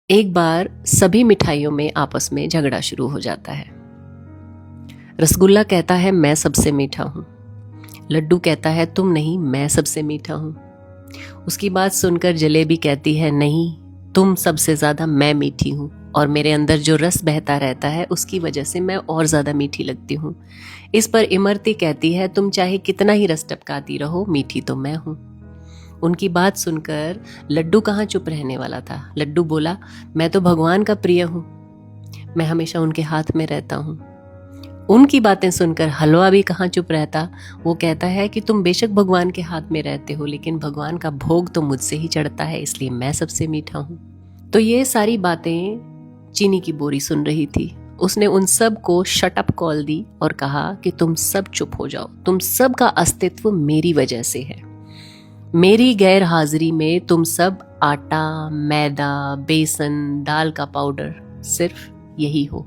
एक बार सभी मिठाइयों में आपस में झगड़ा शुरू हो जाता है। रसगुल्ला कहता है मैं सबसे मीठा हूँ। लड्डू कहता है तुम नहीं, मैं सबसे मीठा हूँ। उसकी बात सुनकर जलेबी कहती है नहीं, तुम सबसे ज़्यादा मैं मीठी हूँ और मेरे अंदर जो रस बहता रहता है उसकी वजह से मैं और ज़्यादा मीठी लगती हूँ। इस पर इमरती कहती है तुम चाहे कितना ही रस टपकाती रहो, मीठी तो मैं हूँ। उनकी बात सुनकर लड्डू कहाँ चुप रहने वाला था। लड्डू बोला मैं तो भगवान का प्रिय हूँ, मैं हमेशा उनके हाथ में रहता हूँ। उनकी बातें सुनकर हलवा भी कहाँ चुप रहता। वो कहता है कि तुम बेशक भगवान के हाथ में रहते हो, लेकिन भगवान का भोग तो मुझसे ही चढ़ता है, इसलिए मैं सबसे मीठा हूँ। तो ये सारी बातें चीनी की बोरी सुन रही थी। उसने उन सब को शट अप कॉल दी और कहा कि तुम सब चुप हो जाओ, तुम सब का अस्तित्व मेरी वजह से है। मेरी गैर हाजिरी में तुम सब आटा, मैदा, बेसन, दाल का पाउडर सिर्फ यही हो।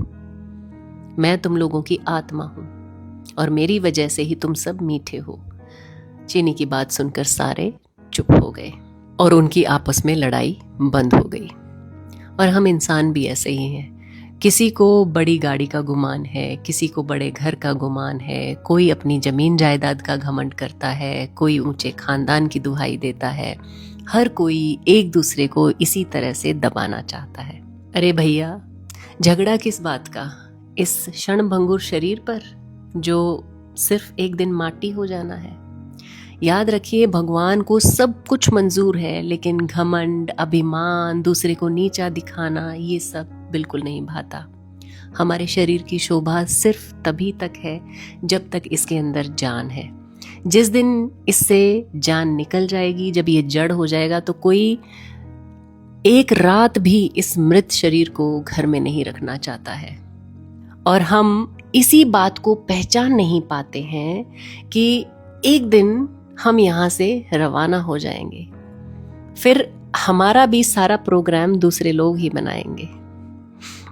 मैं तुम लोगों की आत्मा हूं और मेरी वजह से ही तुम सब मीठे हो। चीनी की बात सुनकर सारे चुप हो गए और उनकी आपस में लड़ाई बंद हो गई। और हम इंसान भी ऐसे ही हैं। किसी को बड़ी गाड़ी का गुमान है, किसी को बड़े घर का गुमान है, कोई अपनी जमीन जायदाद का घमंड करता है, कोई ऊंचे खानदान की दुहाई देता है। हर कोई एक दूसरे को इसी तरह से दबाना चाहता है। अरे भैया, झगड़ा किस बात का? इस क्षणभंगुर शरीर पर जो सिर्फ एक दिन माटी हो जाना है। याद रखिए, भगवान को सब कुछ मंजूर है, लेकिन घमंड, अभिमान, दूसरे को नीचा दिखाना, ये सब बिल्कुल नहीं भाता। हमारे शरीर की शोभा सिर्फ तभी तक है जब तक इसके अंदर जान है। जिस दिन इससे जान निकल जाएगी, जब ये जड़ हो जाएगा, तो कोई एक रात भी इस मृत शरीर को घर में नहीं रखना चाहता है। और हम इसी बात को पहचान नहीं पाते हैं कि एक दिन हम यहाँ से रवाना हो जाएंगे, फिर हमारा भी सारा प्रोग्राम दूसरे लोग ही बनाएंगे,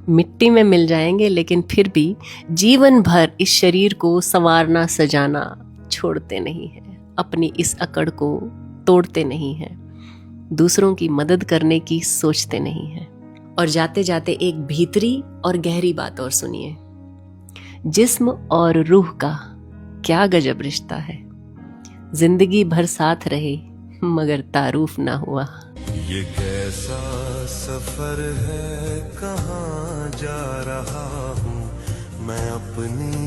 मिट्टी में मिल जाएंगे, लेकिन फिर भी जीवन भर इस शरीर को संवारना सजाना छोड़ते नहीं हैं, अपनी इस अकड़ को तोड़ते नहीं हैं, दूसरों की मदद करने की सोचते नहीं हैं। और जाते जाते एक भीतरी और गहरी बात और सुनिए, जिस्म और रूह का क्या गजब रिश्ता है। जिंदगी भर साथ रहे मगर तारुफ ना हुआ। ये कैसा सफर है, कहाँ जा रहा हूँ मैं अपनी